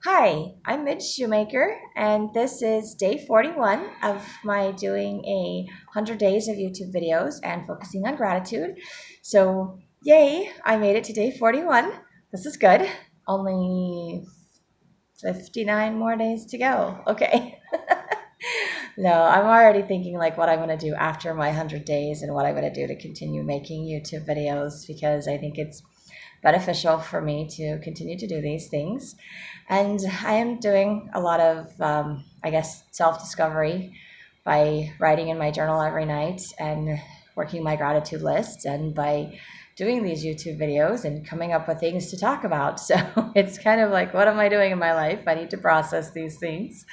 Hi, I'm Midge Shoemaker, and this is day 41 of my doing 100 days of YouTube videos and focusing on gratitude. So, yay, I made it to day 41. This is good. Only 59 more days to go. Okay. No, I'm already thinking like what I'm going to do after my 100 days and what I'm going to do to continue making YouTube videos because I think it's beneficial for me to continue to do these things. And I am doing a lot of, self discovery by writing in my journal every night and working my gratitude list and by doing these YouTube videos and coming up with things to talk about. So it's kind of like, what am I doing in my life? I need to process these things.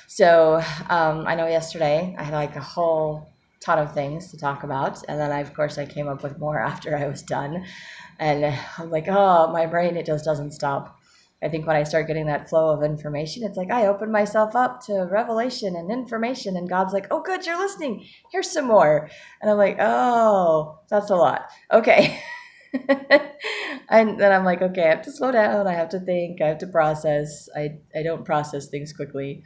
So I know yesterday I had like a whole ton of things to talk about. And then of course, I came up with more after I was done. And I'm like, oh, my brain, it just doesn't stop. I think when I start getting that flow of information, it's like I open myself up to revelation and information, and God's like, oh, good, you're listening. Here's some more. And I'm like, oh, that's a lot. Okay. And then I'm like, okay, I have to slow down. I have to think. I have to process. I don't process things quickly.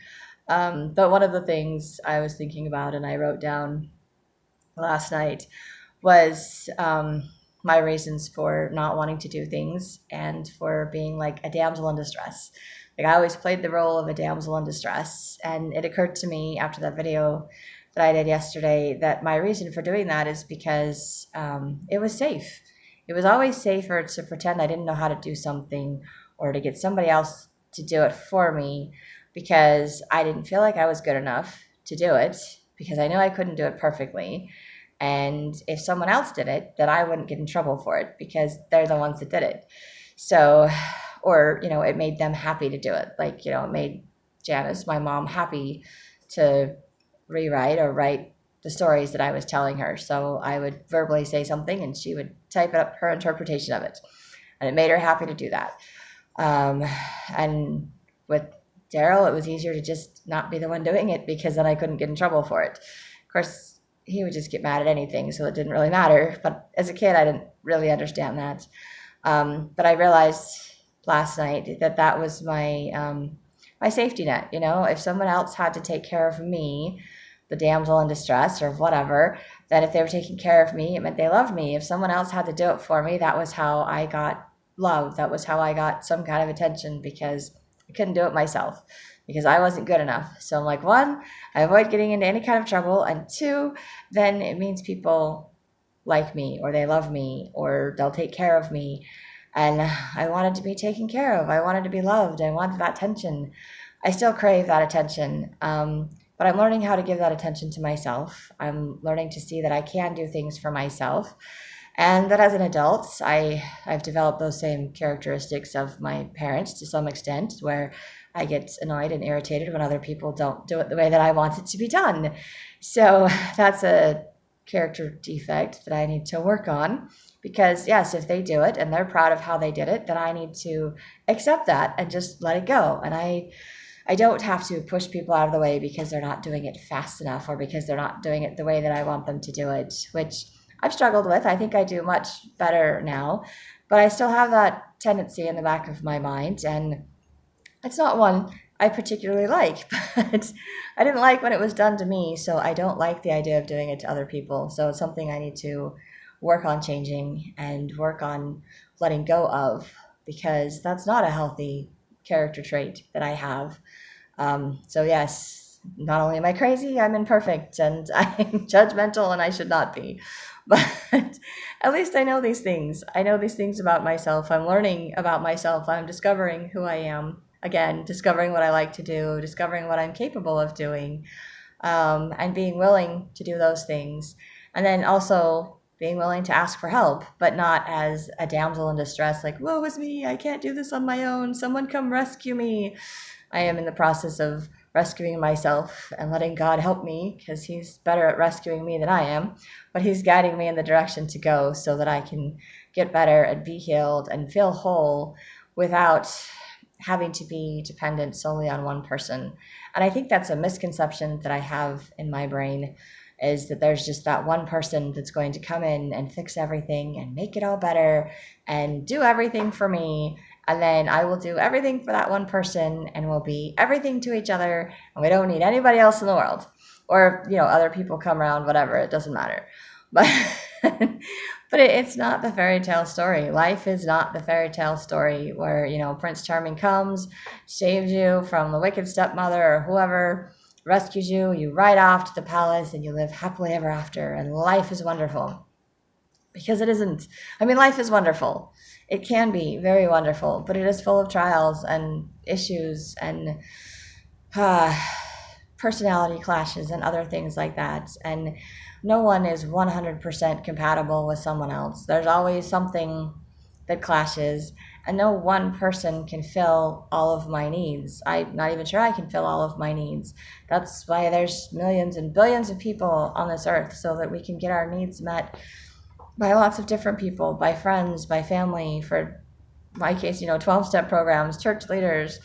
But one of the things I was thinking about and I wrote down last night was my reasons for not wanting to do things and for being like a damsel in distress. Like I always played the role of a damsel in distress. And it occurred to me after that video that I did yesterday that my reason for doing that is because it was safe. It was always safer to pretend I didn't know how to do something or to get somebody else to do it for me because I didn't feel like I was good enough to do it because I knew I couldn't do it perfectly. And if someone else did it, then I wouldn't get in trouble for it because they're the ones that did it. So, or, it made them happy to do it. Like, it made Janice, my mom, happy to rewrite or write the stories that I was telling her. So I would verbally say something and she would type up her interpretation of it. And it made her happy to do that. And with Daryl, it was easier to just not be the one doing it because then I couldn't get in trouble for it. Of course, he would just get mad at anything, so it didn't really matter. But as a kid, I didn't really understand that. But I realized last night that that was my safety net. If someone else had to take care of me, the damsel in distress or whatever, then if they were taking care of me, it meant they loved me. If someone else had to do it for me, that was how I got love. That was how I got some kind of attention because I couldn't do it myself because I wasn't good enough. So I'm like, one, I avoid getting into any kind of trouble. And two, then it means people like me or they love me or they'll take care of me. And I wanted to be taken care of. I wanted to be loved. I wanted that attention. I still crave that attention. But I'm learning how to give that attention to myself. I'm learning to see that I can do things for myself. And that as an adult, I've developed those same characteristics of my parents to some extent, where I get annoyed and irritated when other people don't do it the way that I want it to be done. So that's a character defect that I need to work on because, yes, if they do it and they're proud of how they did it, then I need to accept that and just let it go. And I don't have to push people out of the way because they're not doing it fast enough or because they're not doing it the way that I want them to do it, which I've struggled with. I think I do much better now, but I still have that tendency in the back of my mind. And it's not one I particularly like, but I didn't like when it was done to me, so I don't like the idea of doing it to other people. So it's something I need to work on changing and work on letting go of because that's not a healthy character trait that I have. So, yes, not only am I crazy, I'm imperfect and I'm judgmental and I should not be. But at least I know these things. I know these things about myself. I'm learning about myself. I'm discovering who I am. Again, discovering what I like to do, discovering what I'm capable of doing, and being willing to do those things. And then also being willing to ask for help, but not as a damsel in distress, like, woe is me, I can't do this on my own. Someone come rescue me. I am in the process of rescuing myself and letting God help me because He's better at rescuing me than I am. But He's guiding me in the direction to go so that I can get better and be healed and feel whole without having to be dependent solely on one person. And I think that's a misconception that I have in my brain is that there's just that one person that's going to come in and fix everything and make it all better and do everything for me And then I will do everything for that one person, and we'll be everything to each other, and we don't need anybody else in the world. Or, other people come around, whatever, it doesn't matter. But but it's not the fairy tale story. Life is not the fairy tale story where, Prince Charming comes, saves you from the wicked stepmother or whoever, rescues you, you ride off to the palace, and you live happily ever after, and life is wonderful. Because it isn't. I mean, life is wonderful. It can be very wonderful, but it is full of trials and issues and uh, personality clashes and other things like that. And no one is 100% compatible with someone else. There's always something that clashes, and no one person can fill all of my needs. I'm not even sure I can fill all of my needs. That's why there's millions and billions of people on this earth, so that we can get our needs met by lots of different people, by friends, by family, for my case, 12-step programs, church leaders,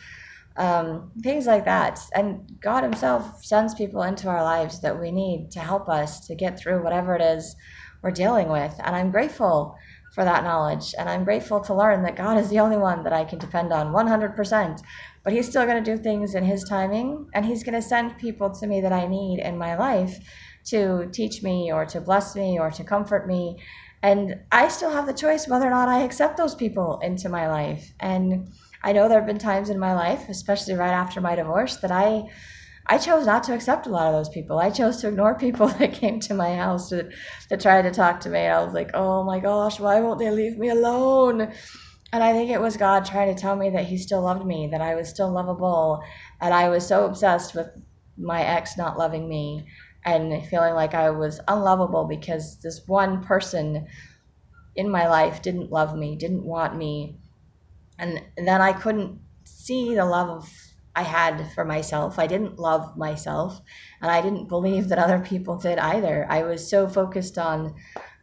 things like that. And God himself sends people into our lives that we need to help us to get through whatever it is we're dealing with. And I'm grateful for that knowledge. And I'm grateful to learn that God is the only one that I can depend on 100%. But he's still going to do things in his timing. And he's going to send people to me that I need in my life to teach me or to bless me or to comfort me. And I still have the choice whether or not I accept those people into my life. And I know there have been times in my life, especially right after my divorce, that I chose not to accept a lot of those people. I chose to ignore people that came to my house to try to talk to me. I was like, oh my gosh, why won't they leave me alone? And I think it was God trying to tell me that he still loved me, that I was still lovable. And I was so obsessed with my ex not loving me and feeling like I was unlovable because this one person in my life didn't love me, didn't want me. And then I couldn't see the love I had for myself. I didn't love myself, and I didn't believe that other people did either. I was so focused on,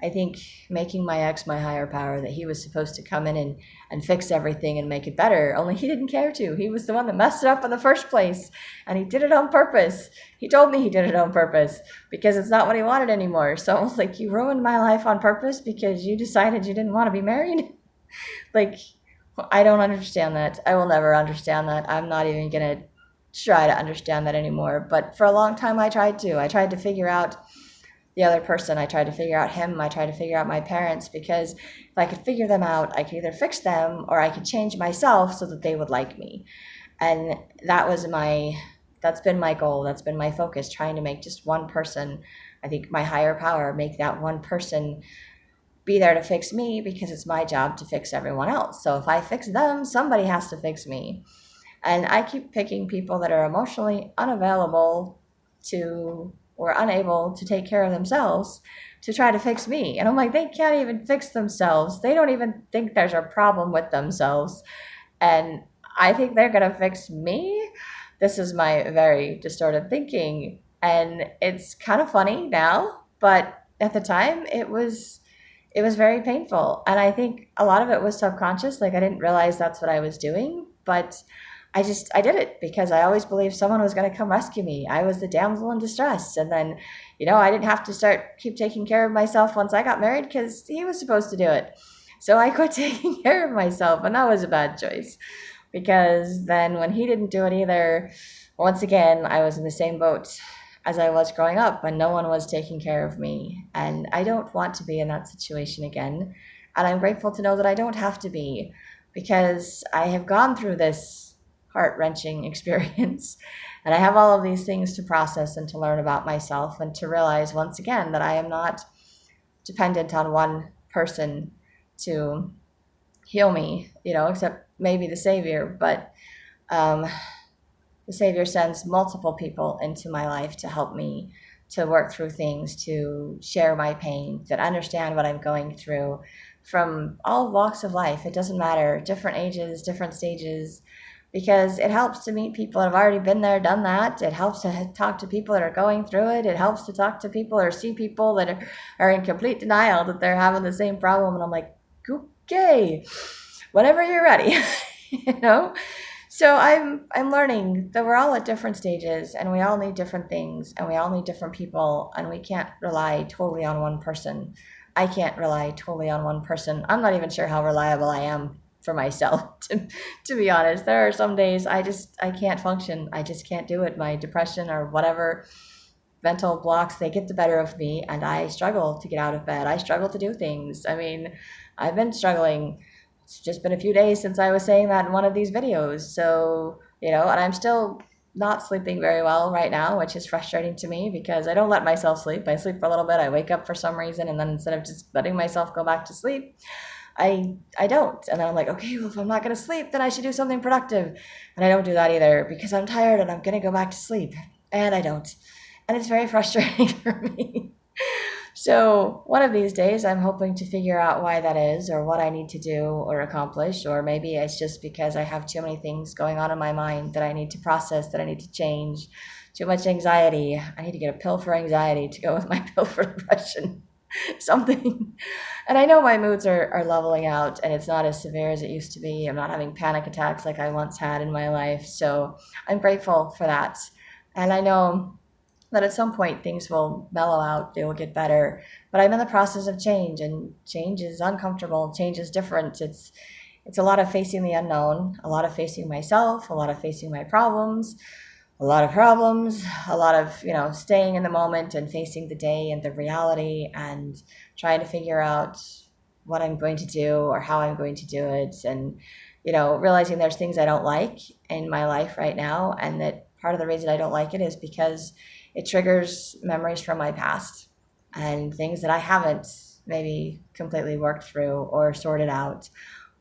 I think, making my ex my higher power, that he was supposed to come in and fix everything and make it better. Only he didn't care to. He was the one that messed it up in the first place, and he did it on purpose. He told me he did it on purpose because it's not what he wanted anymore. So I was like, you ruined my life on purpose because you decided you didn't want to be married? Like, I don't understand that. I will never understand that. I'm not even going to try to understand that anymore. But for a long time, I tried to. I tried to figure out the other person. I tried to figure out him. I tried to figure out my parents, because if I could figure them out, I could either fix them or I could change myself so that they would like me. And that's been my goal. That's been my focus, trying to make just one person, I think my higher power, make that one person be there to fix me, because it's my job to fix everyone else. So if I fix them, somebody has to fix me. And I keep picking people that are emotionally unavailable to or unable to take care of themselves to try to fix me. And I'm like, they can't even fix themselves. They don't even think there's a problem with themselves. And I think they're going to fix me. This is my very distorted thinking. And it's kind of funny now, but at the time it was very painful. And I think a lot of it was subconscious. Like, I didn't realize that's what I was doing, but I did it because I always believed someone was going to come rescue me. I was the damsel in distress. And then, I didn't have to keep taking care of myself once I got married, because he was supposed to do it. So I quit taking care of myself, and that was a bad choice, because then when he didn't do it either, once again, I was in the same boat as I was growing up, and no one was taking care of me. And I don't want to be in that situation again. And I'm grateful to know that I don't have to be, because I have gone through this heart-wrenching experience, and I have all of these things to process and to learn about myself, and to realize once again that I am not dependent on one person to heal me, except maybe the Savior. But the Savior sends multiple people into my life to help me to work through things, to share my pain, that understand what I'm going through, from all walks of life. It doesn't matter, different ages, different stages, because it helps to meet people that have already been there, done that. It helps to talk to people that are going through it. It helps to talk to people or see people that are in complete denial that they're having the same problem. And I'm like, okay, whenever you're ready, So I'm learning that we're all at different stages, and we all need different things, and we all need different people, and we can't rely totally on one person. I can't rely totally on one person. I'm not even sure how reliable I am for myself, to be honest. There are some days I can't function. I just can't do it. My depression or whatever mental blocks, they get the better of me, and I struggle to get out of bed. I struggle to do things. I mean, I've been struggling. It's just been a few days since I was saying that in one of these videos. So, and I'm still not sleeping very well right now, which is frustrating to me because I don't let myself sleep. I sleep for a little bit, I wake up for some reason, and then instead of just letting myself go back to sleep, I don't. And then I'm like, okay, well, if I'm not going to sleep, then I should do something productive. And I don't do that either because I'm tired and I'm going to go back to sleep. And I don't. And it's very frustrating for me. So one of these days, I'm hoping to figure out why that is, or what I need to do or accomplish, or maybe it's just because I have too many things going on in my mind that I need to process, that I need to change. Too much anxiety. I need to get a pill for anxiety to go with my pill for depression. Something. And I know my moods are leveling out, and it's not as severe as it used to be. I'm not having panic attacks like I once had in my life. So I'm grateful for that. And I know that at some point things will mellow out, they will get better. But I'm in the process of change, and change is uncomfortable. Change is different. It's a lot of facing the unknown, a lot of facing myself, a lot of facing my problems, a lot of problems, a lot of, staying in the moment and facing the day and the reality and trying to figure out what I'm going to do or how I'm going to do it. And, realizing there's things I don't like in my life right now, and that part of the reason I don't like it is because it triggers memories from my past and things that I haven't maybe completely worked through or sorted out,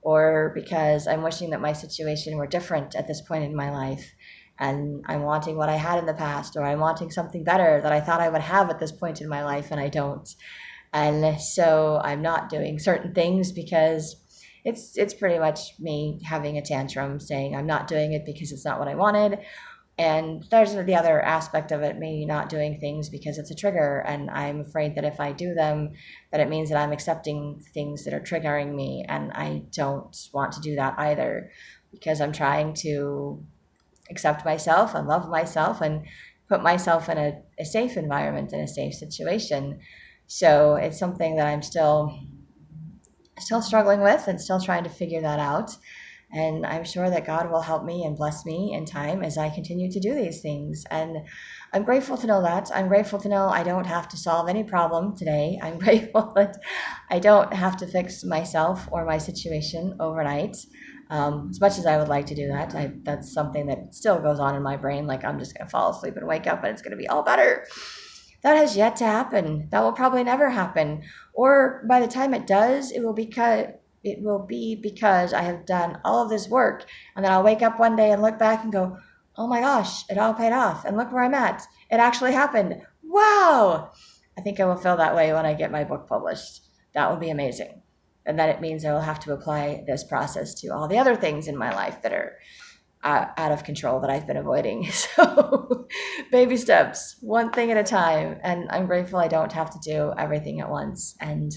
or because I'm wishing that my situation were different at this point in my life, and I'm wanting what I had in the past, or I'm wanting something better that I thought I would have at this point in my life and I don't. And so I'm not doing certain things because it's pretty much me having a tantrum saying I'm not doing it because it's not what I wanted. And there's the other aspect of it, me not doing things because it's a trigger, and I'm afraid that if I do them, that it means that I'm accepting things that are triggering me, and I don't want to do that either, because I'm trying to accept myself and love myself and put myself in a safe environment, in a safe situation. So it's something that I'm still struggling with and still trying to figure that out. And I'm sure that God will help me and bless me in time as I continue to do these things. And I'm grateful to know that. I'm grateful to know I don't have to solve any problem today. I'm grateful that I don't have to fix myself or my situation overnight. As much as I would like to do that, that's something that still goes on in my brain. Like I'm just going to fall asleep and wake up and it's going to be all better. That has yet to happen. That will probably never happen. Or by the time it does, it will be because I have done all of this work, and then I'll wake up one day and look back and go, oh my gosh, it all paid off, and look where I'm at. It actually happened. Wow. I think I will feel that way when I get my book published. That will be amazing. And then it means I will have to apply this process to all the other things in my life that are out of control that I've been avoiding. So baby steps, one thing at a time. And I'm grateful I don't have to do everything at once. And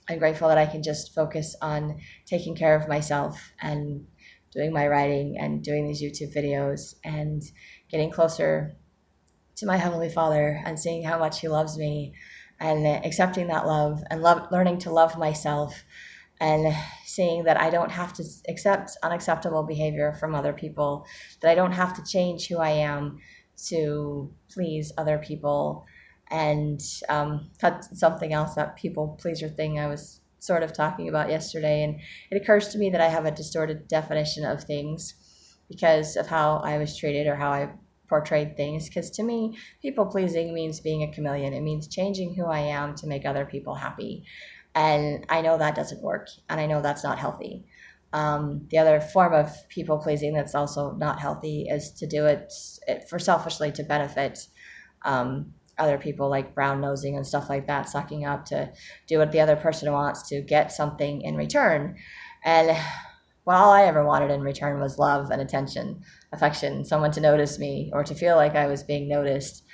I'm grateful that I can just focus on taking care of myself and doing my writing and doing these YouTube videos and getting closer to my Heavenly Father and seeing how much He loves me and accepting that love and learning to love myself and seeing that I don't have to accept unacceptable behavior from other people, that I don't have to change who I am to please other people. And that's something else, that people pleaser thing I was sort of talking about yesterday. And it occurs to me that I have a distorted definition of things because of how I was treated or how I portrayed things. Because to me, people pleasing means being a chameleon. It means changing who I am to make other people happy. And I know that doesn't work, and I know that's not healthy. The other form of people pleasing that's also not healthy is to do it for selfishly to benefit other people, like brown nosing and stuff like that, sucking up to do what the other person wants to get something in return. And well, all I ever wanted in return was love and attention, affection, someone to notice me or to feel like I was being noticed.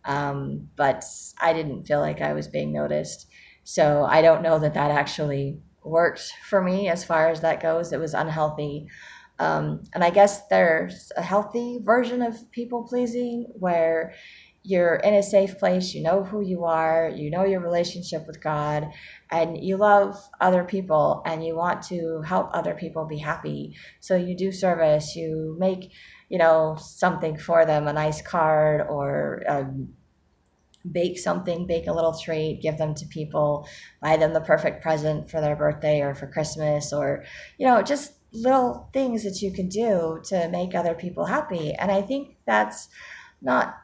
But I didn't feel like I was being noticed. So I don't know that actually worked for me as far as that goes. It was unhealthy. And I guess there's a healthy version of people pleasing where you're in a safe place, you know who you are, you know your relationship with God, and you love other people and you want to help other people be happy. So you do service, you make, something for them, a nice card, or bake something, bake a little treat, give them to people, buy them the perfect present for their birthday or for Christmas, or, just little things that you can do to make other people happy. And I think that's not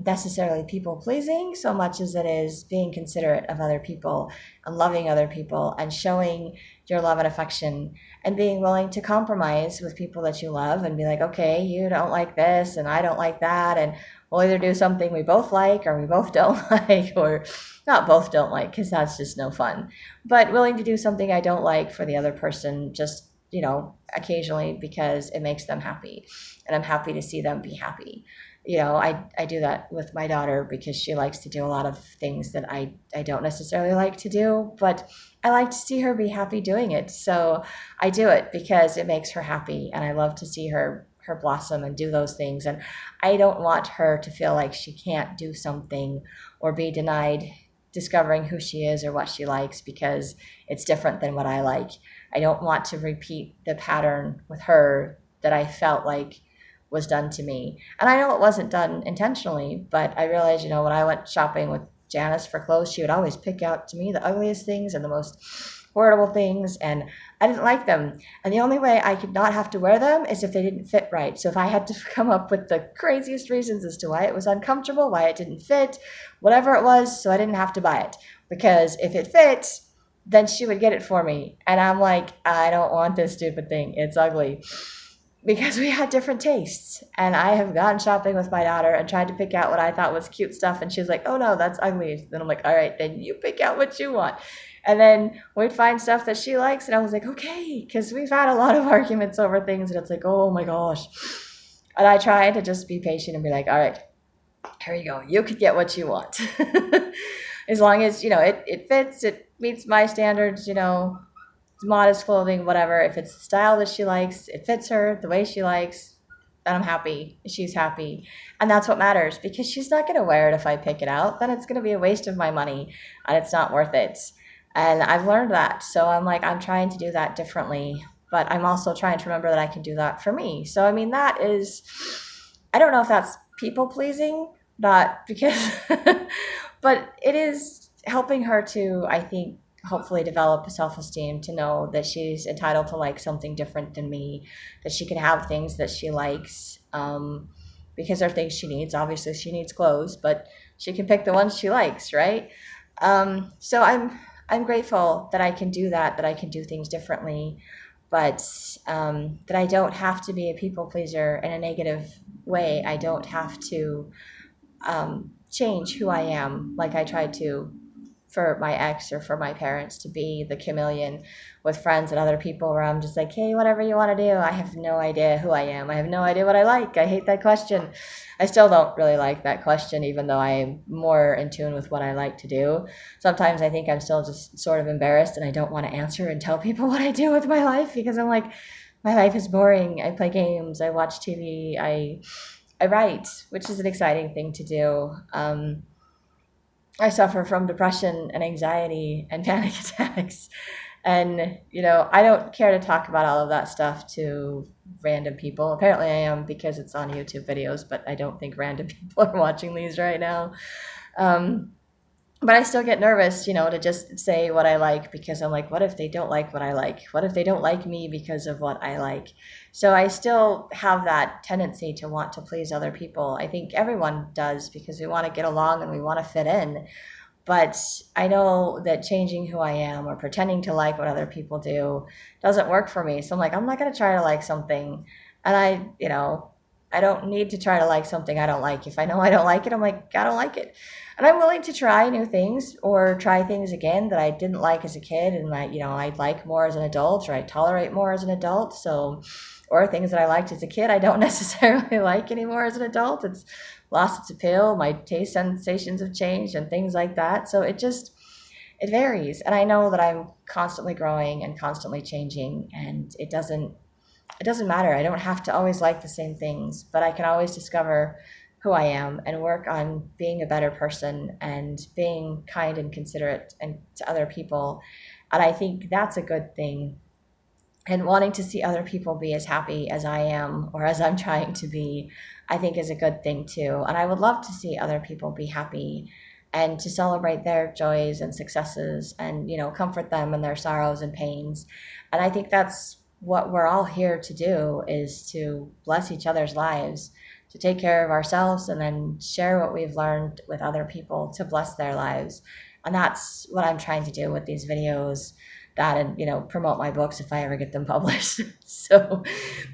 necessarily people pleasing so much as it is being considerate of other people and loving other people and showing your love and affection and being willing to compromise with people that you love and be like, okay, you don't like this and I don't like that, and we'll either do something we both like or we both don't like, or not both don't like, because that's just no fun, but willing to do something I don't like for the other person, just occasionally, because it makes them happy and I'm happy to see them be happy. I do that with my daughter because she likes to do a lot of things that I don't necessarily like to do, but I like to see her be happy doing it. So I do it because it makes her happy, and I love to see her blossom and do those things. And I don't want her to feel like she can't do something or be denied discovering who she is or what she likes because it's different than what I like. I don't want to repeat the pattern with her that I felt like was done to me. And I know it wasn't done intentionally, but I realized, when I went shopping with Janice for clothes, she would always pick out to me the ugliest things and the most horrible things, and I didn't like them. And the only way I could not have to wear them is if they didn't fit right. So if I had to come up with the craziest reasons as to why it was uncomfortable, why it didn't fit, whatever it was, so I didn't have to buy it. Because if it fits, then she would get it for me. And I'm like, I don't want this stupid thing. It's ugly. Because we had different tastes. And I have gone shopping with my daughter and tried to pick out what I thought was cute stuff. And she's like, oh no, that's ugly. Then I'm like, all right, then you pick out what you want. And then we'd find stuff that she likes. And I was like, okay, because we've had a lot of arguments over things. And it's like, oh my gosh. And I try to just be patient and be like, all right, here you go. You could get what you want. As long as, it fits, it meets my standards, modest clothing, whatever. If it's the style that she likes, it fits her the way she likes, then I'm happy. She's happy. And that's what matters, because she's not going to wear it if I pick it out. Then it's going to be a waste of my money and it's not worth it. And I've learned that. So I'm like, I'm trying to do that differently, but I'm also trying to remember that I can do that for me. So, I mean, that is, I don't know if that's people pleasing, not because, but it is helping her to, I think, hopefully develop self-esteem, to know that she's entitled to like something different than me, that she can have things that she likes, because there are things she needs. Obviously she needs clothes, but she can pick the ones she likes, right? So I'm grateful that I can do that I can do things differently, but that I don't have to be a people pleaser in a negative way. I don't have to change who I am like I tried to for my ex or for my parents, to be the chameleon with friends and other people, where I'm just like, hey, whatever you want to do. I have no idea who I am. I have no idea what I like. I hate that question. I still don't really like that question, even though I am more in tune with what I like to do. Sometimes I think I'm still just sort of embarrassed and I don't want to answer and tell people what I do with my life, because I'm like, my life is boring. I play games, I watch TV, I write, which is an exciting thing to do. I suffer from depression and anxiety and panic attacks. And, I don't care to talk about all of that stuff to random people. Apparently I am, because it's on YouTube videos, but I don't think random people are watching these right now. But I still get nervous, to just say what I like, because I'm like, what if they don't like what I like? What if they don't like me because of what I like? So I still have that tendency to want to please other people. I think everyone does, because we want to get along and we want to fit in. But I know that changing who I am or pretending to like what other people do doesn't work for me. So I'm like, I'm not going to try to like something. And I don't need to try to like something I don't like. If I know I don't like it, I'm like, I don't like it. And I'm willing to try new things or try things again that I didn't like as a kid, and I like more as an adult, or I tolerate more as an adult. So, or things that I liked as a kid, I don't necessarily like anymore as an adult. It's lost its appeal. My taste sensations have changed and things like that. So it varies. And I know that I'm constantly growing and constantly changing, and it doesn't matter. I don't have to always like the same things, but I can always discover who I am and work on being a better person and being kind and considerate and to other people. And I think that's a good thing. And wanting to see other people be as happy as I am or as I'm trying to be, I think is a good thing too. And I would love to see other people be happy and to celebrate their joys and successes and, comfort them in their sorrows and pains. And I think that's what we're all here to do, is to bless each other's lives, to take care of ourselves and then share what we've learned with other people to bless their lives. And that's what I'm trying to do with these videos, that and promote my books if I ever get them published. So,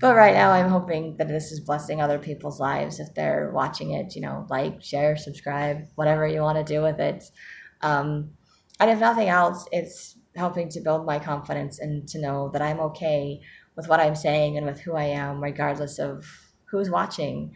but right now I'm hoping that this is blessing other people's lives if they're watching it. Like, share, subscribe, whatever you want to do with it. um, and if nothing else, it's helping to build my confidence and to know that I'm okay with what I'm saying and with who I am, regardless of who's watching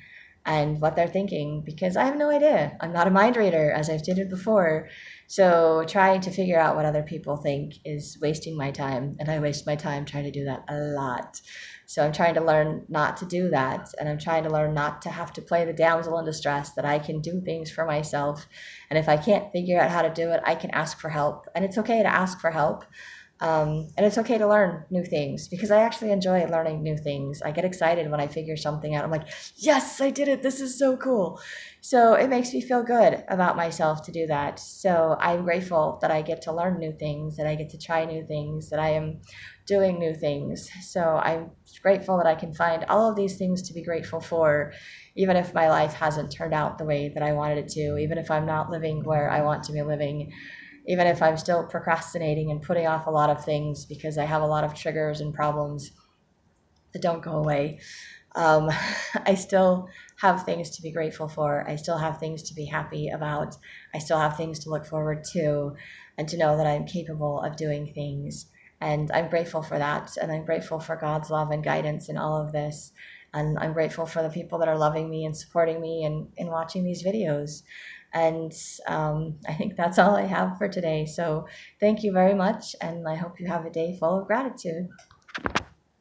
and what they're thinking, because I have no idea. I'm not a mind reader, as I've stated before. So trying to figure out what other people think is wasting my time, and I waste my time trying to do that a lot. So I'm trying to learn not to do that, and I'm trying to learn not to have to play the damsel in distress, that I can do things for myself. And if I can't figure out how to do it, I can ask for help, and it's okay to ask for help. And it's okay to learn new things, because I actually enjoy learning new things. I get excited when I figure something out. I'm like, yes, I did it. This is so cool. So it makes me feel good about myself to do that. So I'm grateful that I get to learn new things, that I get to try new things, that I am doing new things. So I'm grateful that I can find all of these things to be grateful for, even if my life hasn't turned out the way that I wanted it to, even if I'm not living where I want to be living, even if I'm still procrastinating and putting off a lot of things because I have a lot of triggers and problems that don't go away. um, I still have things to be grateful for. I still have things to be happy about. I still have things to look forward to, and to know that I'm capable of doing things. And I'm grateful for that. And I'm grateful for God's love and guidance in all of this. And I'm grateful for the people that are loving me and supporting me and watching these videos. And I think that's all I have for today. So thank you very much. And I hope you have a day full of gratitude.